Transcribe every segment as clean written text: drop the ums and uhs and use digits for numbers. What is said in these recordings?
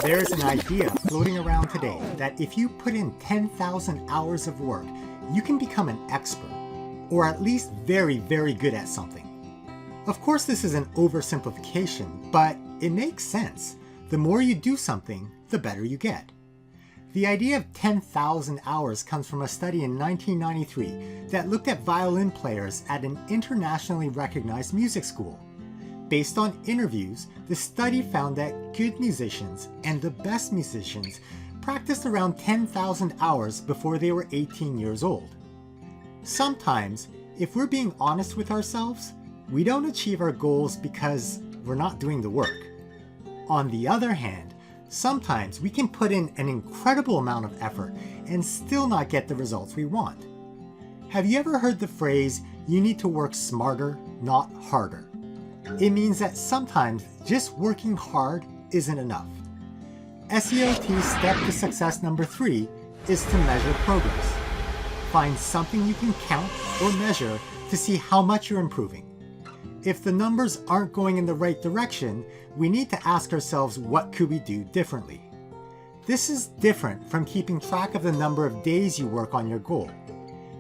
There's an idea floating around today that if you put in 10,000 hours of work, you can become an expert, or at least very, very good at something. Of course, this is an oversimplification, but it makes sense. The more you do something, the better you get. The idea of 10,000 hours comes from a study in 1993 that looked at violin players at an internationally recognized music school. Based on interviews, the study found that good musicians and the best musicians practiced around 10,000 hours before they were 18 years old. Sometimes, if we're being honest with ourselves, we don't achieve our goals because we're not doing the work. On the other hand, sometimes we can put in an incredible amount of effort and still not get the results we want. Have you ever heard the phrase, "You need to work smarter, not harder"? It means that sometimes just working hard isn't enough. SEOT's step to success number 3 is to measure progress. Find something you can count or measure to see how much you're improving. If the numbers aren't going in the right direction, we need to ask ourselves, what could we do differently? This is different from keeping track of the number of days you work on your goal.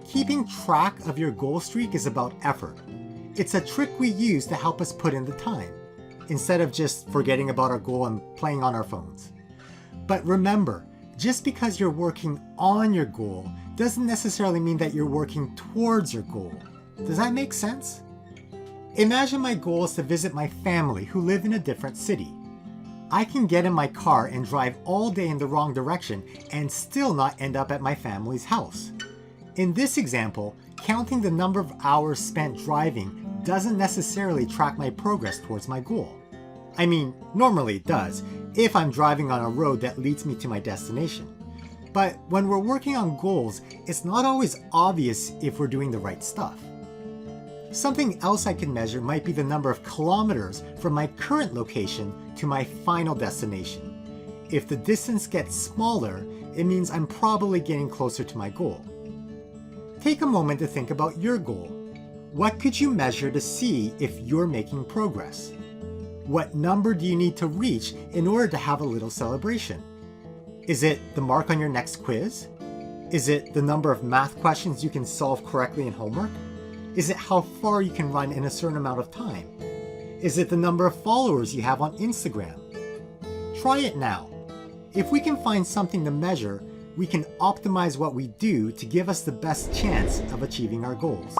Keeping track of your goal streak is about effort. It's a trick we use to help us put in the time, instead of just forgetting about our goal and playing on our phones. But remember, just because you're working on your goal doesn't necessarily mean that you're working towards your goal. Does that make sense? Imagine my goal is to visit my family who live in a different city. I can get in my car and drive all day in the wrong direction and still not end up at my family's house. In this example, counting the number of hours spent driving doesn't necessarily track my progress towards my goal. I mean, normally it does, if I'm driving on a road that leads me to my destination. But when we're working on goals, it's not always obvious if we're doing the right stuff. Something else I can measure might be the number of kilometers from my current location to my final destination. If the distance gets smaller, it means I'm probably getting closer to my goal. Take a moment to think about your goal. What could you measure to see if you're making progress? What number do you need to reach in order to have a little celebration? Is it the mark on your next quiz? Is it the number of math questions you can solve correctly in homework? Is it how far you can run in a certain amount of time? Is it the number of followers you have on Instagram? Try it now. If we can find something to measure, we can optimize what we do to give us the best chance of achieving our goals.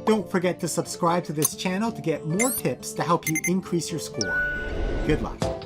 Don't forget to subscribe to this channel to get more tips to help you increase your score. Good luck.